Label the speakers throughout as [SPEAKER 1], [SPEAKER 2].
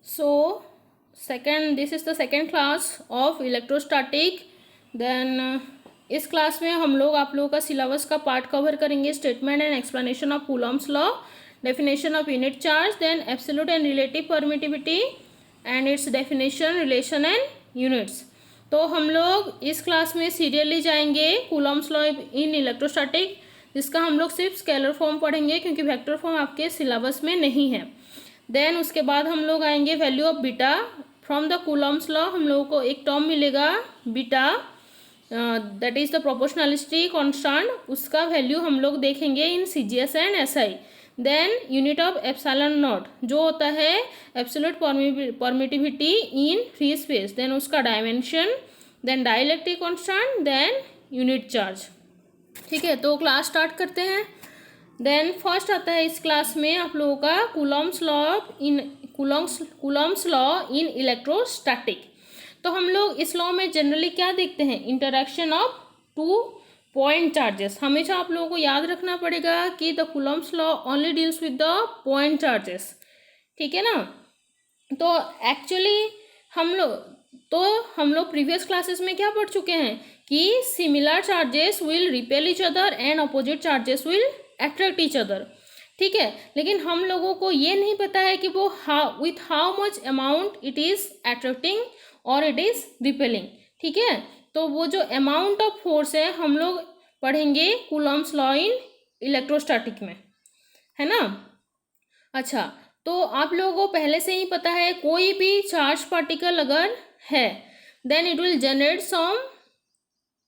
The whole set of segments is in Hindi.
[SPEAKER 1] So this is the second class of electrostatic. Then इस क्लास में हम लोग आप लोगों का सिलेबस का पार्ट कवर करेंगे. Statement and explanation of Coulomb's law, definition of unit charge, then absolute and relative permittivity and its definition, relation and units. तो हम लोग इस क्लास में सीरियली जाएंगे कूलॉम्स लॉ इन इलेक्ट्रोस्टैटिक, जिसका हम लोग सिर्फ स्केलर फॉर्म पढ़ेंगे क्योंकि वेक्टर फॉर्म आपके सिलेबस में नहीं है. देन उसके बाद हम लोग आएंगे value of beta. From the Coulomb's law हम लोगों को एक टर्म मिलेगा beta, that is the proportionality constant. उसका वैल्यू हम लोग देखेंगे in CGS and SI. Then unit of epsilon naught जो होता है absolute permittivity in free space, then उसका dimension, then dielectric constant, then unit charge. ठीक है, तो क्लास स्टार्ट करते हैं. देन फर्स्ट आता है इस क्लास में आप लोगों का कूलॉम्स लॉ इन इलेक्ट्रोस्टैटिक. तो हम लोग इस लॉ में जनरली क्या देखते हैं, interaction of two point charges. हमेशा आप लोगों को याद रखना पड़ेगा कि the Coulomb's law only deals with the point charges. ठीक है ना. तो एक्चुअली हम लोग प्रीवियस क्लासेस में क्या पढ़ चुके हैं कि similar charges will repel each other and opposite charges will attract each other. ठीक है, लेकिन हम लोगों को ये नहीं पता है कि वो with how much amount it is attracting और इट इज रिपेलिंग. ठीक है, तो वो जो अमाउंट ऑफ फोर्स है हम लोग पढ़ेंगे कूलॉम्स लॉ इन इलेक्ट्रोस्टैटिक में, है ना. अच्छा, तो आप लोगों को पहले से ही पता है कोई भी चार्ज पार्टिकल अगर है then it will generate some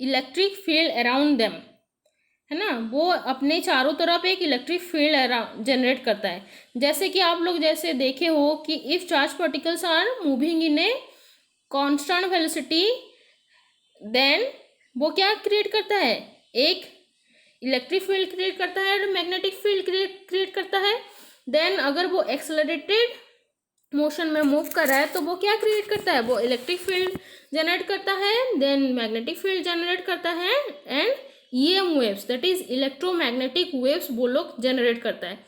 [SPEAKER 1] electric field around them, है ना. वो अपने चारों तरफ एक इलेक्ट्रिक फील्ड जनरेट करता है. जैसे कि आप लोग जैसे देखे हो कि if charge particles are moving in a constant velocity, then वो क्या क्रिएट करता है, एक इलेक्ट्रिक फील्ड क्रिएट करता है और मैग्नेटिक फील्ड क्रिएट करता है. देन अगर वो एक्सेलरेटेड मोशन में मूव कर रहा है तो वो क्या क्रिएट करता है, वो इलेक्ट्रिक फील्ड जनरेट करता है, देन मैग्नेटिक फील्ड जनरेट करता है, and EM waves that is electromagnetic waves वो लोग जनरेट करता है.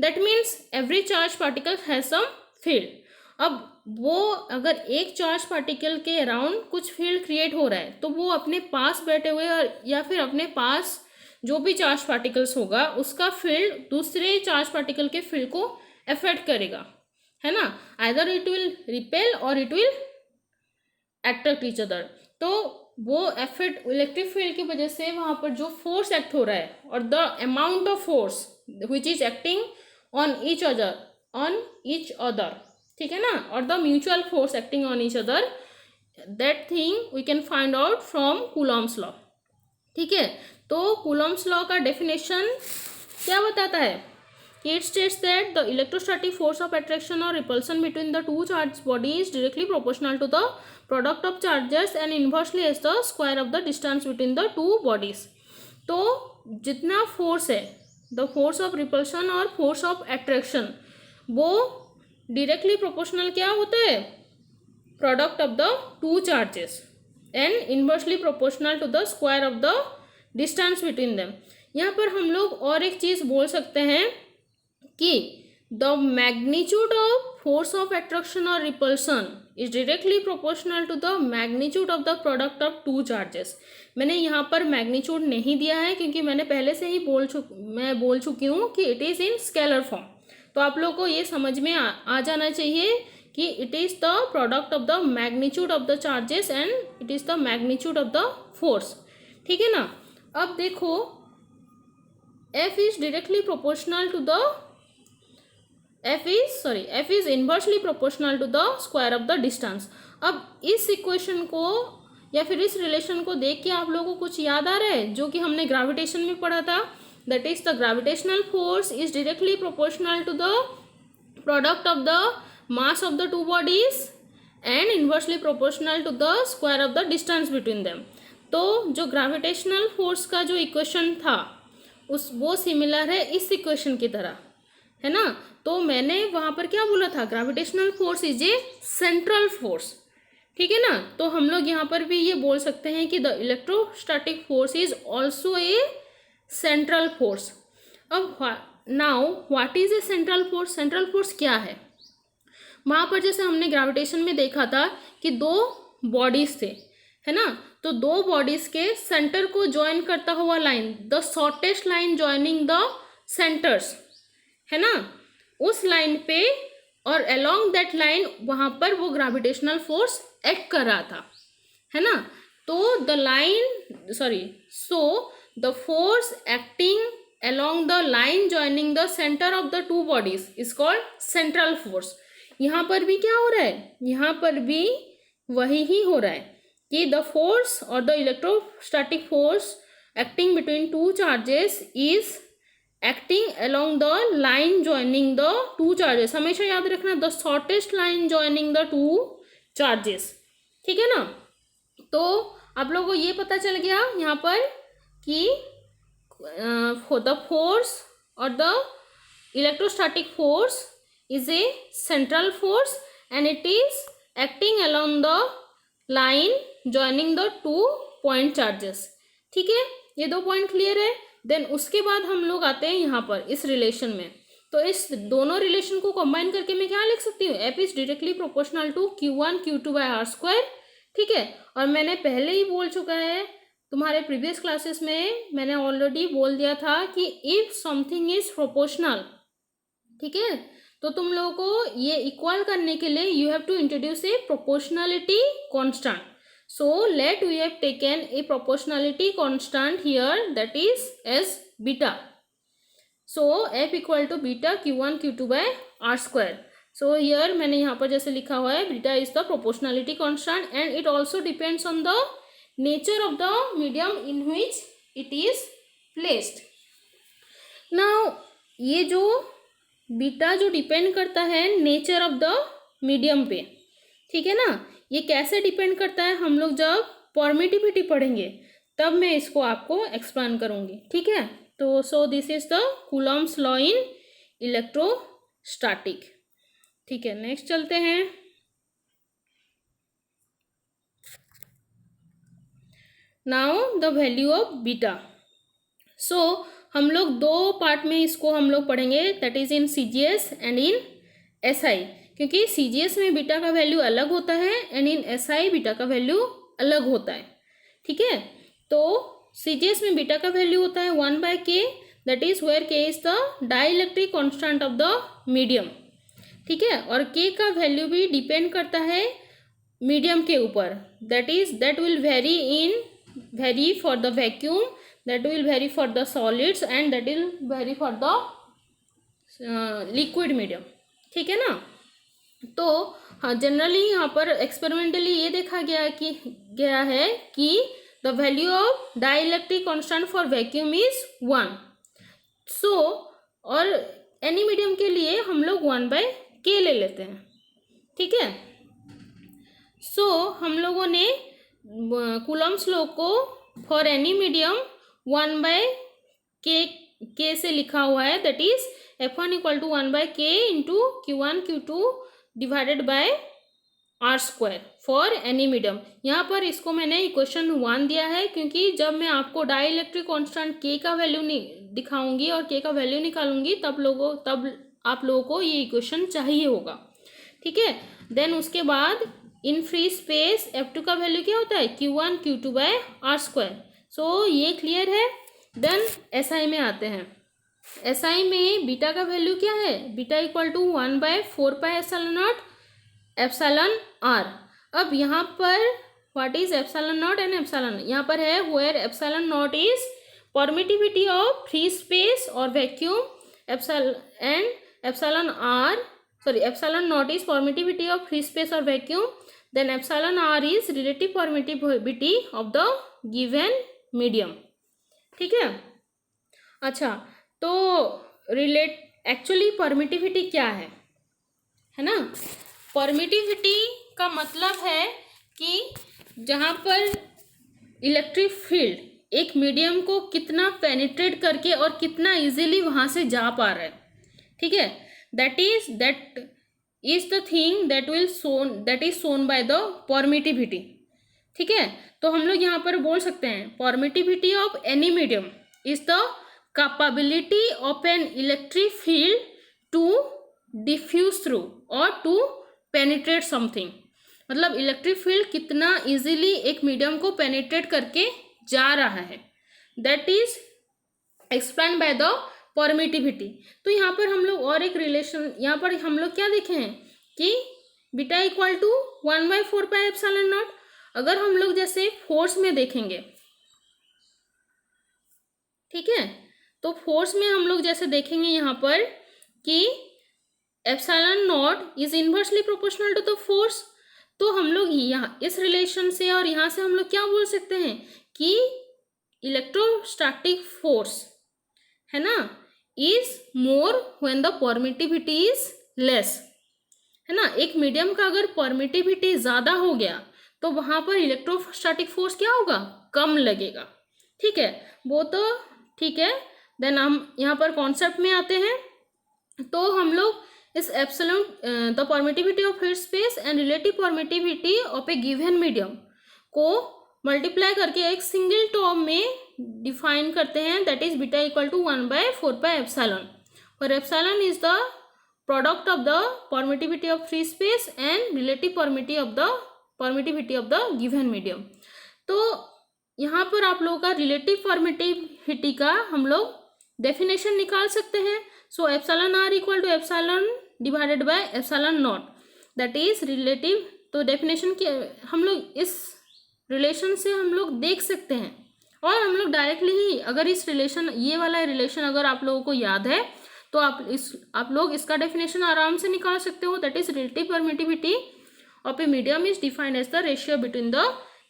[SPEAKER 1] That means every charge particle has some field. अब वो अगर एक चार्ज पार्टिकल के अराउंड कुछ फील्ड क्रिएट हो रहा है तो वो अपने पास बैठे हुए या फिर अपने पास जो भी चार्ज पार्टिकल्स होगा उसका फील्ड दूसरे चार्ज पार्टिकल के फील्ड को अफेक्ट करेगा, है ना. आइदर इट विल रिपेल और it will attract each other. तो वो अफेक्ट इलेक्ट्रिक फील्ड की वजह से वहाँ पर जो फोर्स एक्ट हो रहा है और the amount of force which is acting on each other, ठीक है ना, और the mutual force acting on each other, that thing we can find out from Coulomb's law. ठीक है, तो कूलॉम्स लॉ का डेफिनेशन क्या बताता है कि it states that the electrostatic force of attraction और repulsion between the two charge body is directly proportional to the product of charges and inversely as the square of the distance between the two bodies. तो जितना फोर्स है, द फोर्स ऑफ रिपल्सन और फोर्स ऑफ अट्रैक्शन, वो डायरेक्टली प्रोपोर्शनल क्या होता है, product of the two charges and inversely proportional to the square of the distance between them. यहाँ पर हम लोग और एक चीज़ बोल सकते हैं कि the magnitude of force of attraction और repulsion is directly proportional to the magnitude of the product of two charges. मैंने यहाँ पर मैग्नीट्यूड नहीं दिया है क्योंकि मैंने पहले से ही बोल चुकी हूँ कि it is in scalar form. तो आप लोग को ये समझ में आ जाना चाहिए कि it is the product of the magnitude of the charges and it is the magnitude of the force. ठीक है ना. अब देखो F is inversely proportional to the square of the distance. अब इस इक्वेशन को या फिर इस रिलेशन को देख के आप लोगों को कुछ याद आ रहा है जो कि हमने ग्रेविटेशन में पढ़ा था. That is the gravitational force is directly proportional to the product of the mass of the two bodies and inversely proportional to the square of the distance between them. तो जो ग्रेविटेशनल फोर्स का जो इक्वेशन था वो सिमिलर है इस इक्वेशन की तरह, है ना. तो मैंने वहाँ पर क्या बोला था, gravitational force is a central force. ठीक है ना. तो हम लोग यहाँ पर भी ये बोल सकते हैं कि the electrostatic force is also a central force. अब now what is a central force, central force क्या है. वहाँ पर जैसे हमने ग्रेविटेशन में देखा था कि दो बॉडीज थे, है ना, तो दो बॉडीज के सेंटर को ज्वाइन करता हुआ line, the shortest line joining the centres, है ना, उस लाइन पे और अलोंग दैट लाइन वहाँ पर वो ग्रेविटेशनल फोर्स एक्ट कर रहा था, है ना। तो the line so the force acting along the line joining the center of the two bodies is called central force। यहाँ पर भी क्या हो रहा है, यहाँ पर भी वही ही हो रहा है कि the force or the electrostatic force acting between two charges is acting along the line joining the two charges। हमेशा याद रखना the shortest line joining the two charges, ठीक है ना। तो आप लोगों को ये पता चल गया यहाँ पर कि the force or the electrostatic force is a central force and it is acting along the line joining the two point charges, ठीक है, ये दो पॉइंट क्लियर है। देन उसके बाद हम लोग आते हैं यहाँ पर इस रिलेशन में। तो इस दोनों रिलेशन को कंबाइन करके मैं क्या लिख सकती हूँ, F is directly proportional to Q1 Q2 by are square, ठीक है। और मैंने पहले ही बोल चुका है तुम्हारे प्रीवियस क्लासेस में, मैंने ऑलरेडी बोल दिया था कि इफ समथिंग इज प्रोपोर्शनल, ठीक है, तो तुम लोगों को ये इक्वल करने के लिए you have to introduce a proportionality constant. So let we have taken a proportionality constant here that is as beta. So F equal to beta Q1 Q2 by are square. So here मैंने यहाँ पर जैसे लिखा हुआ है beta is the proportionality constant and it also depends on the nature of the medium in which it is placed। now ये जो बीटा जो डिपेंड करता है नेचर ऑफ द मीडियम पे, ठीक है ना, ये कैसे डिपेंड करता है हम लोग जब परमिटिविटी पढ़ेंगे तब मैं इसको आपको एक्सप्लेन करूँगी, ठीक है। तो so this is the Coulomb's law in electrostatic, ठीक है। नेक्स्ट चलते हैं। Now the value of beta. So हम लोग दो पार्ट में इसको हम लोग पढ़ेंगे, that is in CGS and in SI, क्योंकि CGS में बीटा का वैल्यू अलग होता है एंड इन SI बीटा का वैल्यू अलग होता है, ठीक है। तो CGS में बीटा का वैल्यू होता है 1/k, that is where k is the dielectric constant of the medium, ठीक है। और k का वैल्यू भी डिपेंड करता है मीडियम के ऊपर, that will vary for the vacuum, that will vary for the solids and that will vary for the liquid medium, ठीक है ना। तो हाँ, जनरली यहाँ पर एक्सपेरिमेंटली ये देखा गया है कि the value of dielectric constant for vacuum is 1। सो और एनी मीडियम के लिए हम लोग 1/k ले लेते हैं, ठीक है। सो हम लोगों ने कूलॉम्स लॉ को फॉर एनी मीडियम 1/k से लिखा हुआ है, that is F1 equal to 1/k into Q1 Q2 divided by are square for any medium. यहाँ पर इसको मैंने इक्वेशन 1 दिया है क्योंकि जब मैं आपको डाइलेक्ट्रिक कांस्टेंट k का वैल्यू दिखाऊंगी और k का वैल्यू निकालूंगी तब आप लोगों को ये इक्वेशन चाहिए होगा, ठीक है। देन उसके बाद इन फ्री स्पेस F2 का वैल्यू क्या होता है Q1 Q2 by are square. सो ये क्लियर है। देन SI में आते हैं। SI में बीटा का वैल्यू क्या है, बीटा इक्वल टू 1/4πε0 r। अब यहाँ पर व्हाट इज ε0 एंड ε, यहाँ पर है where ε0 is permittivity of free space और vacuum and ε0 is permittivity of free space or vacuum, then εr is relative permittivity of the given medium, ठीक है। अच्छा, तो एक्चुअली परमिटिविटी क्या है ना। परमिटिविटी का मतलब है कि जहाँ पर इलेक्ट्रिक फील्ड एक मीडियम को कितना पेनिट्रेट करके और कितना इजीली वहाँ से जा पा रहा है, ठीक है। that is the thing that is shown by the permittivity, ठीक है। तो हम लोग यहाँ पर बोल सकते हैं permittivity of any medium is the capability of an electric field to diffuse through or to penetrate something, मतलब इलेक्ट्रिक फील्ड कितना इजीली एक मीडियम को पेनिट्रेट करके जा रहा है, that is explain by the permittivity. तो यहाँ पर हम लोग और एक रिलेशन, यहाँ पर हम लोग क्या देखे हैं कि बीटा इक्वल टू 1/4πε0। अगर हम लोग जैसे फोर्स में देखेंगे, ठीक है, तो फोर्स में हम लोग जैसे देखेंगे यहाँ पर कि epsilon naught is inversely proportional to the force. तो हम लोग यहाँ इस रिलेशन से और यहाँ से हम लोग क्या बोल सकते हैं कि इलेक्ट्रोस्टैटिक फोर्स है ना is more when the permittivity is less, है ना। एक मीडियम का अगर परमिटिविटी ज़्यादा हो गया तो वहाँ पर इलेक्ट्रोस्टैटिक फोर्स क्या होगा, कम लगेगा, ठीक है, वो तो ठीक है। देन हम यहाँ पर कॉन्सेप्ट में आते हैं। तो हम लोग इस epsilon the permittivity of free space and relative permittivity of a given medium को मल्टीप्लाई करके एक सिंगल टर्म में डिफाइन करते हैं, that is beta equal to 1/4πε, और epsilon is the product of the permittivity of free space and relative permittivity of the given medium. तो यहाँ पर आप लोगों का रिलेटिव परमिटिविटी का हम लोग डेफिनेशन निकाल सकते हैं। So epsilon r equal to epsilon divided by epsilon naught, that is relative. तो डेफिनेशन की हम लोग इस रिलेशन से हम लोग देख सकते हैं, और हम लोग डायरेक्टली ही अगर इस रिलेशन, ये वाला रिलेशन अगर आप लोगों को याद है तो आप लोग इसका डेफिनेशन आराम से निकाल सकते हो, that is relative permittivity of a medium is defined as the ratio between the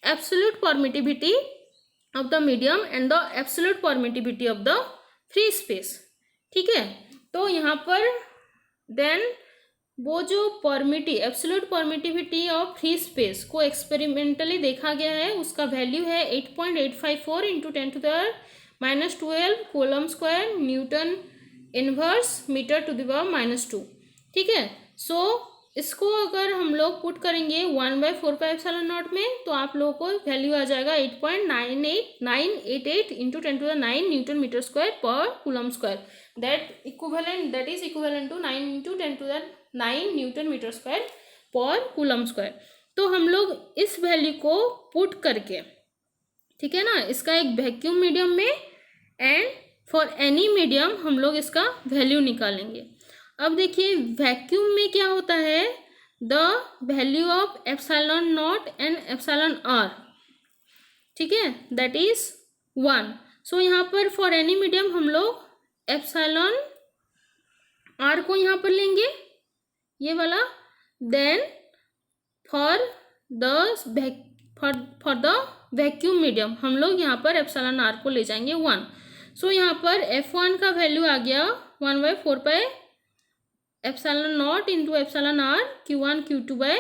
[SPEAKER 1] absolute permittivity of the medium and the absolute permittivity of the free space, ठीक है। तो यहाँ पर देन वो जो absolute permittivity of free space को एक्सपेरिमेंटली देखा गया है, उसका वैल्यू है 8.854 into 10⁻⁻12 coulomb square newton inverse metre to the power -2, ठीक है। सो इसको अगर हम लोग पुट करेंगे 1/4πε0 में, तो आप लोगों को वैल्यू आ जाएगा 8.98988 into 10⁹ newton metre square per coulomb square, that is equivalent to 9 into 10⁹ newton metre square per coulomb square. तो हम लोग इस वैल्यू को पुट करके, ठीक है ना, इसका एक वैक्यूम मीडियम में एंड फॉर एनी मीडियम हम लोग इसका वैल्यू निकालेंगे। अब देखिए वैक्यूम में क्या होता है, the value of epsilon naught and epsilon R, ठीक है, दैट इज 1। सो यहाँ पर फॉर एनी मीडियम हम लोग एप्सिलॉन आर को यहाँ पर लेंगे, ये वाला। Then for the vacuum medium हम लोग यहाँ पर एप्सिलॉन आर को ले जाएंगे 1। सो यहाँ पर F1 का वैल्यू आ गया 1/4π epsilon naught into epsilon r Q1 Q2 by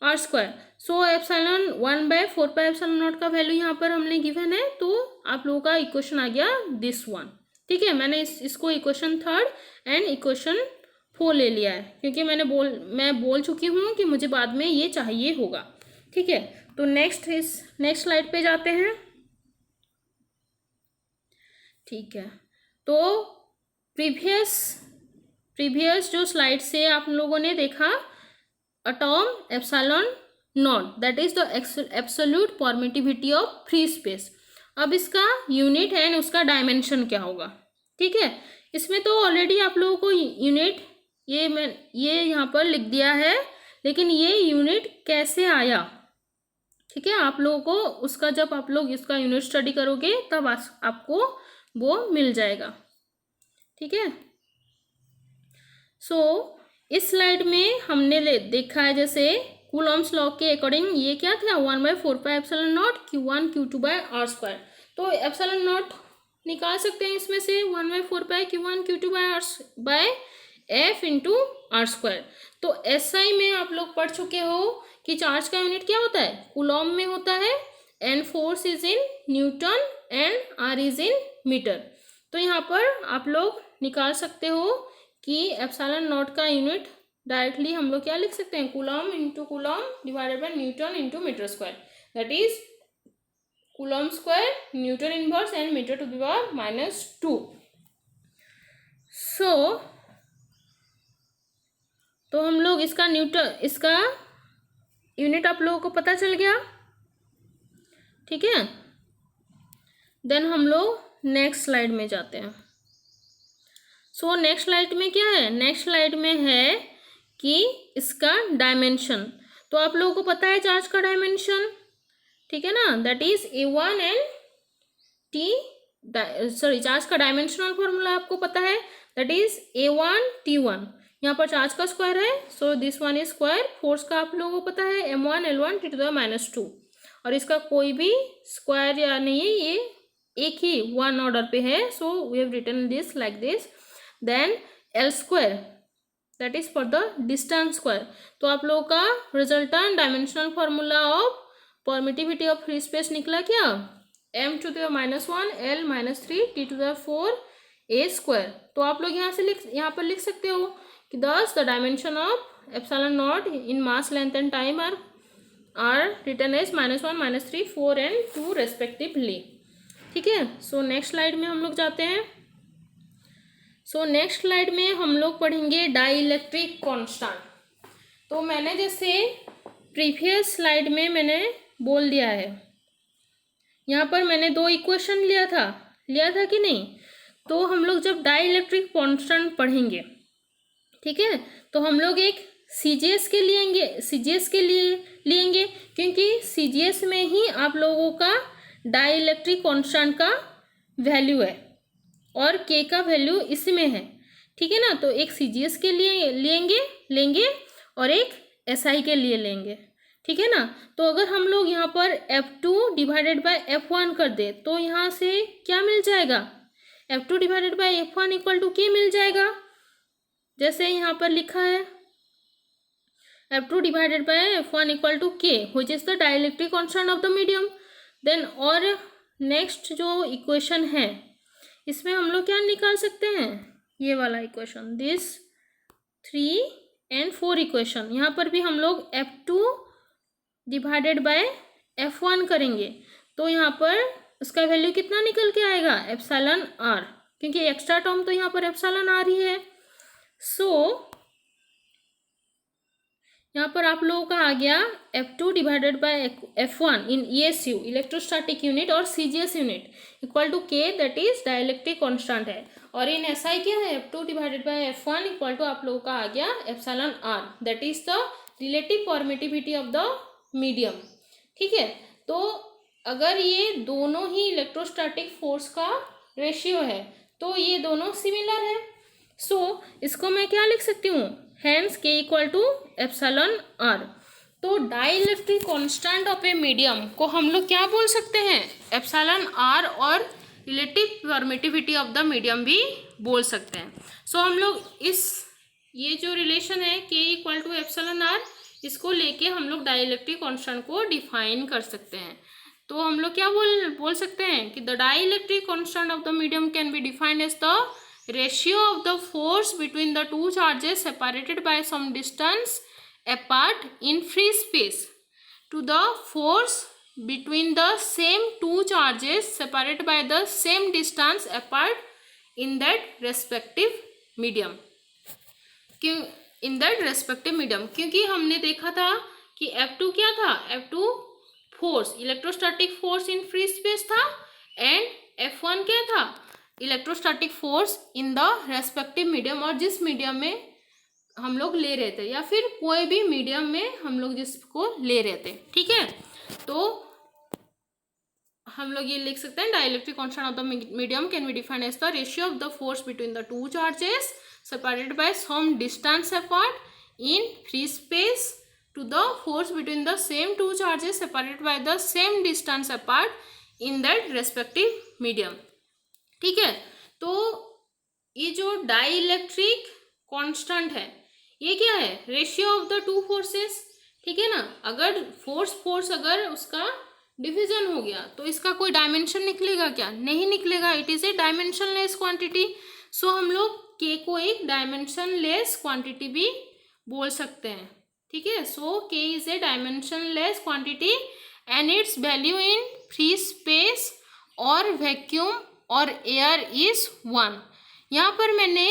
[SPEAKER 1] are square. So epsilon 1/4π epsilon naught का वैल्यू यहाँ पर हमने गिवन है, तो आप लोगों का इक्वेशन आ गया दिस वन, ठीक है। मैंने इसको इक्वेशन 3 एंड इक्वेशन 4 ले लिया है, क्योंकि मैं बोल चुकी हूँ कि मुझे बाद में ये चाहिए होगा, ठीक है। तो नेक्स्ट स्लाइड पे जाते हैं, ठीक है। तो प्रीवियस जो स्लाइड से आप लोगों ने देखा atom epsilon naught, that is the absolute permittivity of free space. अब इसका यूनिट एंड उसका डायमेंशन क्या होगा, ठीक है। इसमें तो ऑलरेडी आप लोगों को यूनिट ये यहाँ पर लिख दिया है, लेकिन ये यूनिट कैसे आया, ठीक है, आप लोगों को उसका जब आप लोग इसका यूनिट स्टडी करोगे तब आपको वो मिल जाएगा, ठीक है। सो इस स्लाइड में हमने देखा है जैसे कूलॉम्स लॉ के अकॉर्डिंग ये क्या था 1/4π epsilon naught Q1 Q2 by are square. तो एप्सिलॉन नॉट निकाल सकते हैं इसमें से 1/4π Q1 Q2 by F into r square. तो SI में आप लोग पढ़ चुके हो कि चार्ज का यूनिट क्या होता है, कूलॉम में होता है, and force is in newton and R is in metre. तो यहाँ पर आप लोग निकाल सकते हो कि एप्सिलॉन नॉट का यूनिट डायरेक्टली हम लोग क्या लिख सकते हैं, coulomb into coulomb divided by newton into metre square, that is coulomb square newton inverse and metre to the power -2। So तो हम लोग इसका यूनिट आप लोगों को पता चल गया, ठीक है। देन हम लोग नेक्स्ट स्लाइड में जाते हैं। सो नेक्स्ट स्लाइड में क्या है, नेक्स्ट स्लाइड में है कि इसका डायमेंशन। तो आप लोगों को पता है चार्ज का डायमेंशन, ठीक है ना, that is A1 and T, charge का डायमेंशनल फॉर्मूला आपको पता है, दैट इज A1 T1। यहाँ पर चार्ज का स्क्वायर है, so this one is square. Force का आप लोगों को पता है M1 L1 T⁻², और इसका कोई भी स्क्वायर या नहीं है, ये एक ही वन ऑर्डर पे है, so we have written this like this. Then L² that is for the distance square. तो आप लोगों का resultant dimensional formula of permittivity of free space निकला क्या, M⁻⁻1 L-3 T⁴ A²। तो आप लोग यहाँ पर लिख सकते हो कि this the dimension of ε0 in mass length and time are written as -1 -3 4 एंड 2 रेस्पेक्टिवली, ठीक है। सो नेक्स्ट स्लाइड में हम लोग जाते हैं। सो नेक्स्ट स्लाइड में हम लोग पढ़ेंगे डाइइलेक्ट्रिक कांस्टेंट। तो मैंने जैसे प्रीवियस स्लाइड में मैंने बोल दिया है, यहाँ पर मैंने दो इक्वेशन लिया था कि नहीं। तो हम लोग जब डाइइलेक्ट्रिक कांस्टेंट पढ़ेंगे, ठीक है, तो हम लोग एक CGS के लिए लेंगे, क्योंकि CGS में ही आप लोगों का डाइइलेक्ट्रिक कांस्टेंट का वैल्यू है और K का वैल्यू इसी में है, ठीक है ना। तो एक CGS के लिए लेंगे और एक SI के लिए लेंगे, ठीक है ना। तो अगर हम लोग यहाँ पर F2 डिवाइडेड बाय F1 कर दे तो यहाँ से क्या मिल जाएगा, F2 divided by F1 equal to K मिल जाएगा, जैसे यहाँ पर लिखा है F2 divided by F1 equal to K which is the dielectric constant of the medium. Then और नेक्स्ट जो इक्वेशन है इसमें हम लोग क्या निकाल सकते हैं, ये वाला इक्वेशन, दिस 3 and 4 इक्वेशन। यहाँ पर भी हम लोग F2 डिवाइडेड बाय F1 करेंगे तो यहाँ पर उसका वैल्यू कितना निकल के आएगा, εr, क्योंकि एक्स्ट्रा टर्म तो यहाँ पर εr ही है। सो यहाँ पर आप लोगों का आ गया F2 divided by F1 in ESU electrostatic unit और CGS unit equal to K that is dielectric constant है, और इन SI क्या है F2 divided by F1 equal to आप लोगों का आ गया εr that is the relative permittivity of the medium, ठीक है। तो अगर ये दोनों ही इलेक्ट्रोस्टैटिक फोर्स का रेशियो है तो ये दोनों सिमिलर है। सो इसको मैं क्या लिख सकती हूँ, hence K equal to εr। तो dielectric constant of a medium को हम लोग क्या बोल सकते हैं, εr, और relative permittivity of the medium भी बोल सकते हैं। सो हम लोग ये जो रिलेशन है K इक्वल टू εr, इसको लेके हम लोग डाइइलेक्ट्रिक कांस्टेंट को डिफाइन कर सकते हैं। तो हम लोग क्या बोल सकते हैं कि the dielectric constant of the medium can be defined as the ratio of the force between the two charges separated by some distance apart in free space to the force between the same two charges separated by the same distance apart in that respective medium। क्यों in that respective medium, क्योंकि हमने देखा था कि F2 क्या था, F2 force electrostatic force in free space था, एंड F1 क्या था, electrostatic force in the respective medium, और जिस मीडियम में हम लोग ले रहे थे या फिर कोई भी मीडियम में हम लोग जिसको ले रहे थे, ठीक है। तो हम लोग ये लिख सकते हैं dielectric constant of the medium can be defined as the ratio of the force between the two charges separated by some distance apart in free space to the force between the same two charges separated by the same distance apart in that respective medium, ठीक है। तो ये जो डाइइलेक्ट्रिक कांस्टेंट है ये क्या है, ratio of the two forces, ठीक है ना। अगर फोर्स अगर उसका डिवीजन हो गया तो इसका कोई डायमेंशन निकलेगा क्या, नहीं निकलेगा, it is a dimensionless quantity. So हम लोग K को एक डायमेंशनलेस क्वांटिटी भी बोल सकते हैं, ठीक है। सो K is a dimensionless quantity and it's value in free space और वैक्यूम और एयर इज 1। यहाँ पर मैंने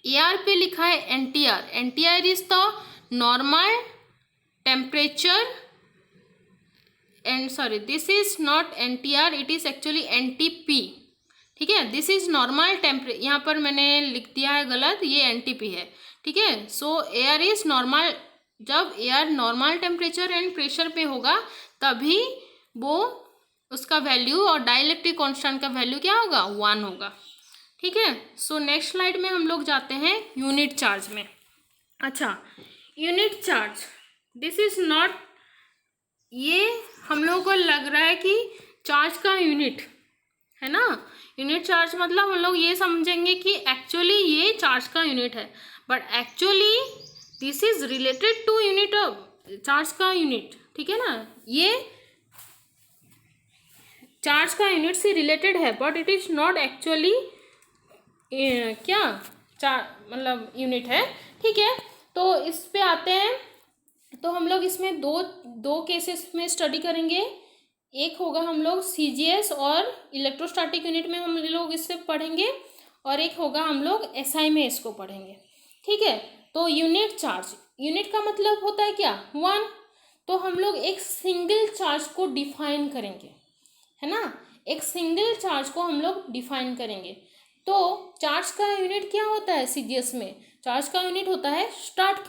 [SPEAKER 1] AR पे लिखा है NTR, NTR is the normal temperature and sorry this is not NTR, it is actually NTP, ठीक है। दिस इज नॉर्मल टेम्परे, यहाँ पर मैंने लिख दिया है गलत, ये NTP है, ठीक है। सो एयर इज नॉर्मल, जब air normal temperature and pressure पे होगा तभी वो उसका वैल्यू और डाइलेक्ट्रिक कांस्टेंट का वैल्यू क्या होगा, 1 होगा, ठीक है। सो नेक्स्ट स्लाइड में हम लोग जाते हैं यूनिट चार्ज में। अच्छा, unit charge, this is not, ये हम लोगों को लग रहा है कि चार्ज का यूनिट है ना, यूनिट चार्ज मतलब हम लोग ये समझेंगे कि एक्चुअली ये चार्ज का यूनिट है, but actually this is related to unit of charge का यूनिट, ठीक है ना, ये चार्ज का यूनिट से रिलेटेड है, but it is not actually क्या मतलब यूनिट है, ठीक है। तो इस पे आते हैं, तो हम लोग इसमें दो केसेस में स्टडी करेंगे। एक होगा हम लोग CGS और इलेक्ट्रोस्टैटिक यूनिट में हम लोग इससे पढ़ेंगे, और एक होगा हम लोग SI में इसको पढ़ेंगे, ठीक है। तो यूनिट चार्ज, यूनिट का मतलब होता है क्या, 1। तो हम लोग एक सिंगल चार्ज को डिफाइन करेंगे, है ना, एक सिंगल चार्ज को हम लोग डिफाइन करेंगे। तो चार्ज का यूनिट क्या होता है CGS में, चार्ज का यूनिट होता है स्टार्ट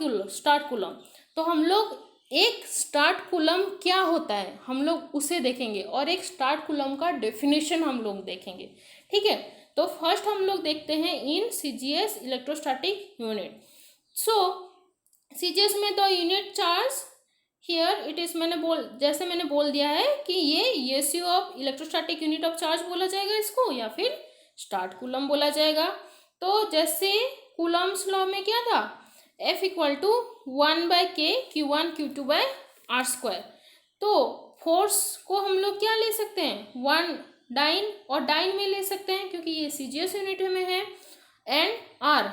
[SPEAKER 1] कूलम। तो हम लोग एक स्टार्ट कूलम क्या होता है हम लोग उसे देखेंगे, और एक स्टार्ट कूलम का डेफिनेशन हम लोग देखेंगे, ठीक है। तो फर्स्ट हम लोग देखते हैं इन CGS इलेक्ट्रोस्टैटिक यूनिट। सो CGS में तो unit charge here it is, जैसे मैंने बोल दिया है कि ये SU of electrostatic unit of charge बोला जाएगा इसको, या फिर स्टार्ट कूलम बोला जाएगा। तो जैसे कूलम्स लॉ में क्या था, F equal to 1/K Q1 Q2 bye R²। तो फोर्स को हम लोग क्या ले सकते हैं, 1 डाइन और डाइन में ले सकते हैं क्योंकि ये CGS यूनिट में है, and R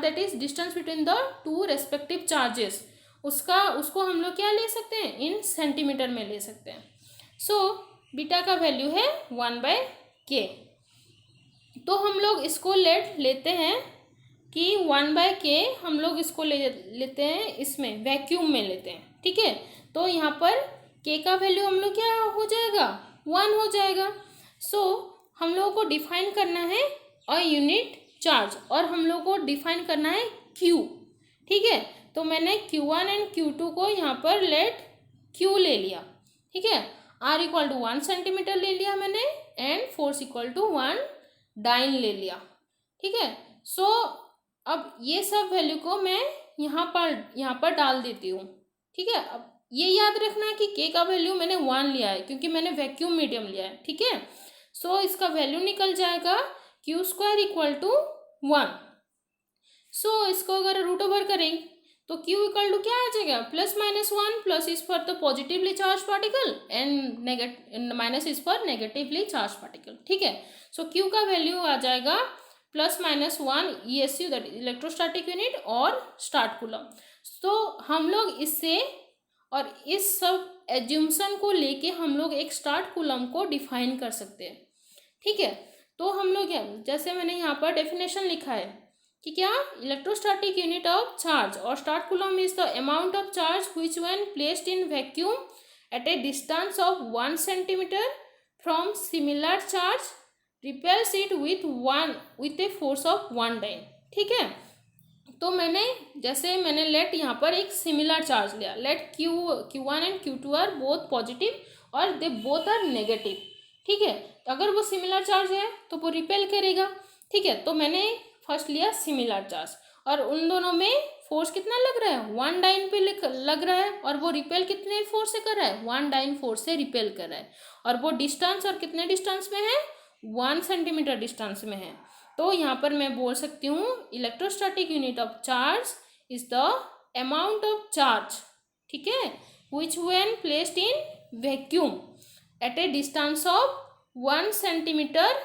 [SPEAKER 1] that is distance between the to respective charges, उसको हम लोग क्या ले सकते हैं, इन सेंटीमीटर में ले सकते हैं। सो बीटा का वैल्यू है 1/K। तो हम लोग इसको लेते हैं कि 1/K हम लोग इसको लेते हैं, इसमें वैक्यूम में लेते हैं, ठीक है। तो यहाँ पर K का वैल्यू हम लोग क्या हो जाएगा, 1 हो जाएगा। सो हम लोगों को डिफाइन करना है अ यूनिट चार्ज, और हम लोग को डिफाइन करना है Q, ठीक है। तो मैंने Q1 एंड Q2 को यहाँ पर लेट Q ले लिया, ठीक है। R इक्वल टू 1 सेंटीमीटर ले लिया मैंने, and force equal to 1 dyne ले लिया, ठीक है। सो अब ये सब वैल्यू को मैं यहाँ पर डाल देती हूँ, ठीक है। अब ये याद रखना है कि K का वैल्यू मैंने 1 लिया है क्योंकि मैंने वैक्यूम मीडियम लिया है, ठीक है। सो इसका वैल्यू निकल जाएगा Q² इक्वल टू 1। सो इसको अगर रूट ओवर करें तो Q इक्वल टू क्या आ जाएगा, +-1, plus is for the positively charge particle and minus is for negatively charge particle, ठीक है। सो Q का वैल्यू आ जाएगा +-1 ESU दैट इलेक्ट्रोस्टैटिक यूनिट और स्टार्ट कूलम। तो हम लोग इससे और इस सब एज्यूम्सन को लेके हम लोग एक स्टार्ट कूलम को डिफाइन कर सकते हैं, ठीक है। तो हम लोग जैसे मैंने यहाँ पर डेफिनेशन लिखा है कि क्या, इलेक्ट्रोस्टैटिक यूनिट ऑफ चार्ज और statcoulomb is the amount of charge which when placed in vacuum at a distance of 1 centimetre from similar charge repels it with a force of 1 dyne, ठीक है। तो मैंने लेट यहाँ पर एक सिमिलर चार्ज लिया, let Q1 and Q2 are both positive और दे बोथ आर नेगेटिव, ठीक है। तो अगर वो सिमिलर चार्ज है तो वो रिपेल करेगा, ठीक है। तो मैंने फर्स्ट लिया सिमिलर चार्ज, और उन दोनों में फोर्स कितना लग रहा है, 1 डाइन पे लग रहा है, और वो रिपेल कितने फोर्स से कर रहा है, 1 डाइन फोर्स से रिपेल कर रहा है, और वो डिस्टेंस और कितने डिस्टेंस में है, 1 सेंटीमीटर डिस्टेंस में है। तो यहाँ पर मैं बोल सकती हूँ electrostatic unit of charge is the amount of charge, ठीक है, which when placed in vacuum at a distance of 1 centimetre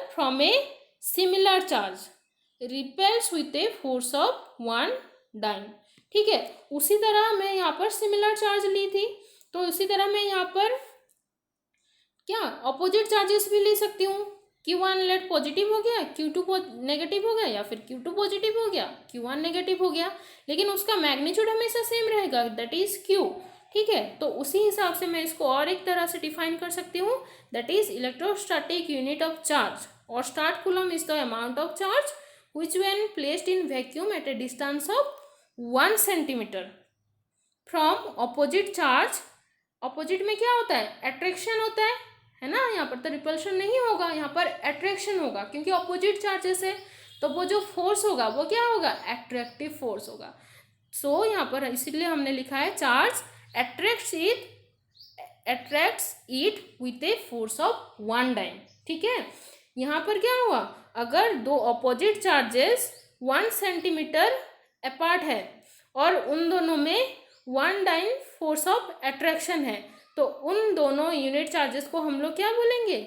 [SPEAKER 1] from a similar charge repels with a force of 1 dyne, ठीक है। उसी तरह मैं यहाँ पर सिमिलर चार्ज ली थी, तो उसी तरह मैं यहाँ पर क्या अपोजिट चार्जेस भी ले सकती हूँ, Q1 लेट पॉजिटिव हो गया, Q2 नेगेटिव हो गया, या फिर Q2 पॉजिटिव हो गया, Q1 नेगेटिव हो गया, लेकिन उसका मैग्नीट्यूड हमेशा सेम रहेगा, दैट इज Q। ठीक है, तो उसी हिसाब से मैं इसको और एक तरह से डिफाइन कर सकती हूँ, that is electrostatic unit of charge और statcoulomb is the amount of charge which when placed in vacuum at a distance of 1 centimeter from opposite charge। Opposite में क्या होता है, अट्रैक्शन होता है ना, यहाँ पर तो रिपल्शन नहीं होगा, यहाँ पर अट्रैक्शन होगा, क्योंकि ऑपोजिट चार्जेस है, तो वो जो फोर्स होगा वो क्या होगा, अट्रैक्टिव फोर्स होगा। सो यहाँ पर इसीलिए हमने लिखा है charge attracts it with a force of 1 dyne. ठीक है, यहाँ पर क्या हुआ, अगर दो ऑपोजिट चार्जेस 1 सेंटीमीटर अपार्ट है और उन दोनों में 1 डाइन फोर्स ऑफ अट्रैक्शन है, तो उन दोनों यूनिट चार्जेस को हम लोग क्या बोलेंगे,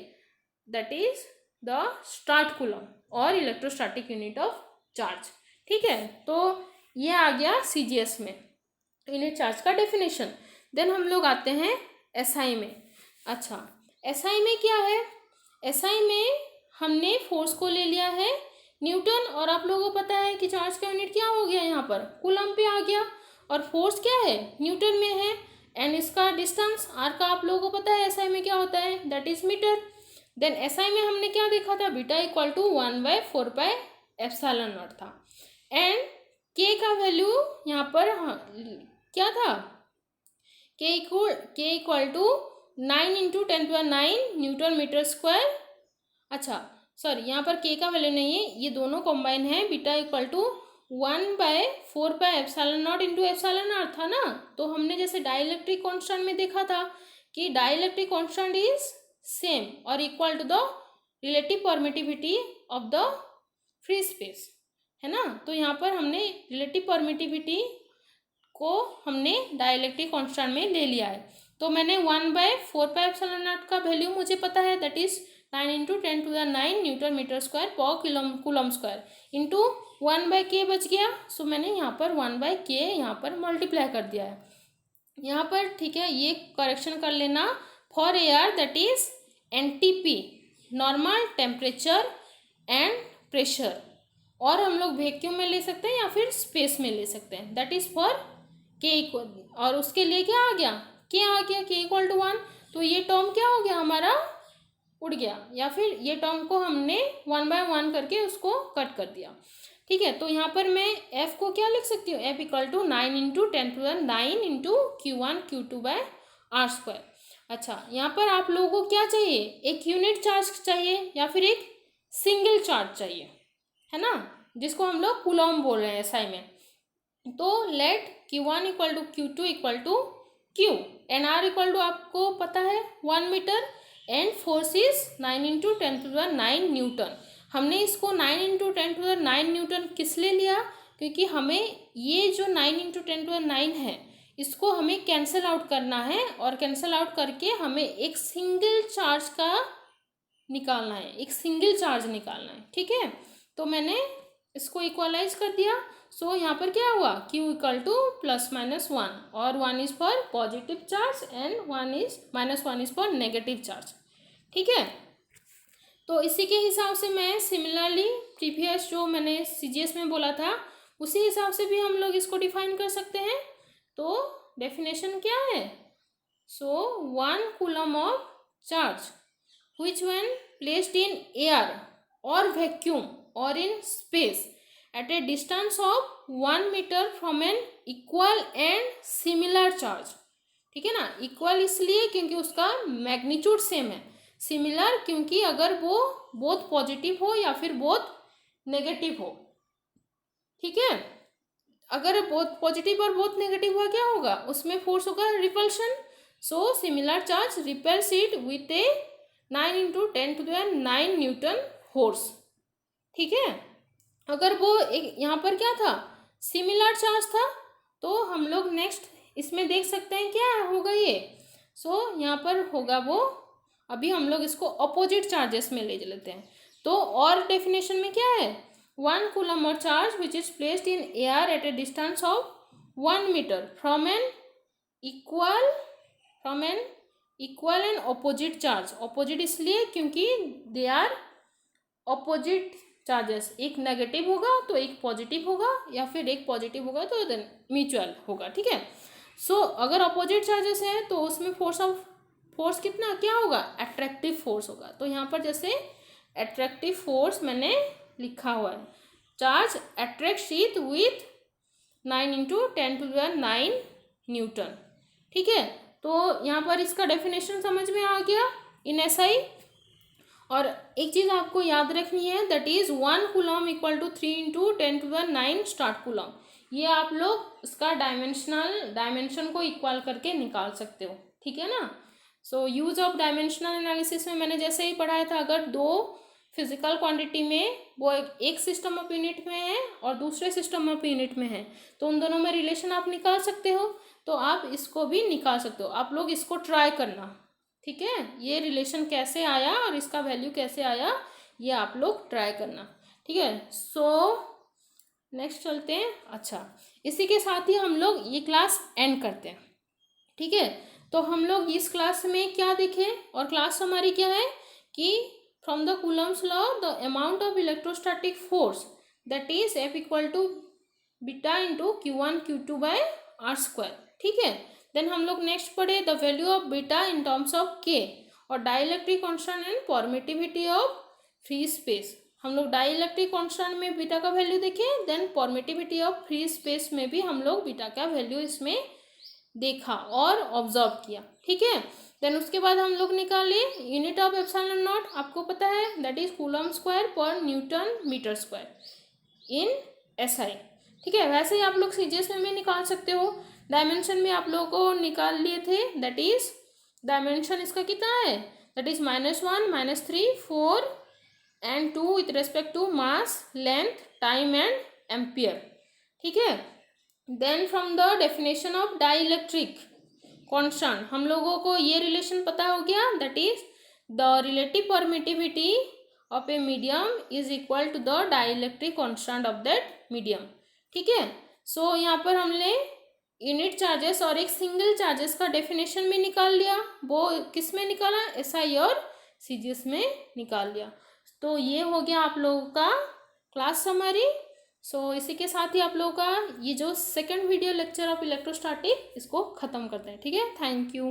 [SPEAKER 1] that is the start coulomb और इलेक्ट्रोस्टैटिक यूनिट ऑफ चार्ज। ठीक है, तो ये आ गया सीजीएस में यूनिट चार्ज का डेफिनेशन। देन हम लोग आते हैं एसआई में। अच्छा, एसआई में क्या है, एसआई में हमने फोर्स को ले लिया है न्यूटन, और आप लोगों को पता है कि चार्ज का यूनिट क्या हो गया, यहाँ पर कूलम पे आ गया, और फोर्स क्या है, न्यूटन में है, एंड इसका डिस्टेंस आर का आप लोगों को पता है एसआई में क्या होता है, that is metre. Then SI में हमने क्या देखा था, बीटा इक्वल टू 1/4πε0 था, एंड के का वैल्यू यहाँ पर क्या था, K equal to 9 × 10⁹ newton metre square. अच्छा सॉरी, यहाँ पर के का वैल्यू नहीं है, ये दोनों कॉम्बाइन है, beta equal to 1/4πε0 into εr था ना, तो हमने जैसे डाइलेक्ट्रिक कांस्टेंट में देखा था कि डाइलेक्ट्रिक कांस्टेंट इज सेम और equal to the relative permittivity of the free space, है ना। तो यहाँ पर हमने रिलेटिव परमिटिविटी को हमने डाइलेक्ट्रिक कांस्टेंट में ले लिया है, तो मैंने 1/4πε0 का वैल्यू मुझे पता है, that is 9 × 10⁹ newton metre square per coulomb square into 1/k बच गया, सो मैंने यहाँ पर 1/k यहाँ पर मल्टीप्लाई कर दिया है यहाँ पर। ठीक है, ये करेक्शन कर लेना, for air that is NTP normal temperature and pressure, और हम लोग वैक्यूम में ले सकते हैं या फिर स्पेस में ले सकते हैं, दैट इज फॉर के इक्वल, और उसके लिए क्या आ गया, के आ गया, के इक्वल टू 1, तो ये टर्म क्या हो गया हमारा, उड़ गया, या फिर ये टर्म को हमने 1/1 करके उसको कट कर दिया। ठीक है, तो यहाँ पर मैं f को क्या लिख सकती हूँ, f equal to 9 × 10⁹ into Q1 Q2/r²। अच्छा, यहाँ पर आप लोगों को क्या चाहिए, एक यूनिट चार्ज चाहिए या फिर एक सिंगल चार्ज चाहिए, है ना, जिसको हम लोग कूलम बोल रहे हैं एसआई में। तो let Q1 = Q2 = Q and R equal to आपको पता है 1 metre and force is 9 × 10⁹ newton. हमने इसको 9 × 10⁹ न्यूटन किस लिए लिया, क्योंकि हमें ये जो 9 × 10⁹ है इसको हमें कैंसिल आउट करना है, और कैंसिल आउट करके हमें एक सिंगल चार्ज का निकालना है, एक सिंगल चार्ज निकालना है। ठीक है, तो मैंने इसको इक्वलाइज कर दिया, सो यहाँ पर क्या हुआ, Q = ±1 और 1 is for positive charge and -1 is for negative charge. ठीक है, तो इसी के हिसाब से मैं सिमिलरली प्रीवियस जो मैंने सीजीएस में बोला था उसी हिसाब से भी हम लोग इसको डिफाइन कर सकते हैं। तो डेफिनेशन क्या है, सो 1 coulomb of charge which when placed in air or vacuum or in space at a distance of 1 meter from an equal and similar charge। ठीक है ना, इक्वल इसलिए क्योंकि उसका मैग्नीट्यूड सेम है, सिमिलर क्योंकि अगर वो बोथ पॉजिटिव हो या फिर बोथ नेगेटिव हो। ठीक है, अगर बोथ पॉजिटिव और बोथ नेगेटिव हुआ क्या होगा, उसमें फोर्स होगा repulsion, so similar charge repels it with A 9 × 10⁹ Newton force. ठीक है, अगर वो एक यहाँ पर क्या था, सिमिलर चार्ज था, तो हम लोग नेक्स्ट इसमें देख सकते हैं क्या होगा ये, सो यहाँ पर होगा वो, अभी हम लोग इसको अपोजिट चार्जेस में ले लेते हैं। तो और डेफिनेशन में क्या है, 1 कूलम और charge which is placed in air at a distance of 1 metre from an equal and opposite charge. Opposite इसलिए क्योंकि दे आर ऑपोजिट चार्जेस, एक नेगेटिव होगा तो एक पॉजिटिव होगा, या फिर एक पॉजिटिव होगा तो देन म्यूचुअल होगा, ठीक है। सो अगर ऑपोजिट चार्जेस है तो उसमें फोर्स कितना क्या होगा, अट्रैक्टिव फोर्स होगा। तो यहाँ पर जैसे अट्रैक्टिव फोर्स मैंने लिखा हुआ है, charge attract sheet with 9 × 10⁹ Newton, ठीक है। तो यहाँ पर इसका डेफिनेशन समझ में आ गया इन एसआई। और एक चीज़ आपको याद रखनी है, that is 1 coulomb equal to 3 × 10⁹ statcoulomb. ये आप लोग इसका डायमेंशन को इक्वल करके निकाल सकते हो, ठीक है ना। सो यूज ऑफ डायमेंशनल एनालिसिस में मैंने जैसे ही पढ़ाया था, अगर दो फिजिकल क्वांटिटी में वो एक सिस्टम ऑफ यूनिट में है और दूसरे सिस्टम ऑफ यूनिट में है, तो उन दोनों में रिलेशन आप निकाल सकते हो। तो आप इसको भी निकाल सकते हो, आप लोग इसको ट्राई करना, ठीक है। ये रिलेशन कैसे आया और इसका वैल्यू कैसे आया, ये आप लोग ट्राई करना, ठीक है। सो नेक्स्ट चलते हैं। अच्छा, इसी के साथ ही हम लोग ये क्लास एंड करते हैं, ठीक है। तो हम लोग इस क्लास में क्या देखें, और क्लास हमारी क्या है कि from the coulomb's law the amount of electrostatic force that is F equal to beta × Q1 Q2/r², ठीक है। देन हम लोग नेक्स्ट पढ़े the value of beta in terms of K और dielectric constant and permittivity of free space. हम लोग डाइलेक्ट्रिक कांस्टेंट में बीटा का वैल्यू देखें, then permittivity of free space में भी हम लोग बीटा का वैल्यू इसमें देखा और ऑब्जर्व किया, ठीक है। देन उसके बाद हम लोग निकाले यूनिट ऑफ एप्सिलॉन नॉट, आपको पता है that is coulomb square per newton metre square in SI, ठीक है। वैसे ही आप लोग सीजीएस में भी निकाल सकते हो। डायमेंशन में आप लोगों को निकाल लिए थे, दैट इज डायमेंशन इसका कितना है, that is -1 -3 4 and 2 with respect to mass, length, time and ampere, ठीक है। Then from the definition of dielectric constant हम लोगों को ये रिलेशन पता हो गया, that is the relative permittivity of a medium is equal to the dielectric constant of that medium, ठीक है। सो यहाँ पर हमने यूनिट चार्जेस और एक सिंगल चार्जेस का डेफिनेशन भी निकाल लिया। वो किस में निकाला, एसआई और सीजीएस में निकाल लिया। तो ये हो गया आप लोगों का क्लास समरी। सो इसी के साथ ही आप लोगों का ये जो second video lecture of electrostatic इसको ख़त्म करते हैं, ठीक है। Thank you.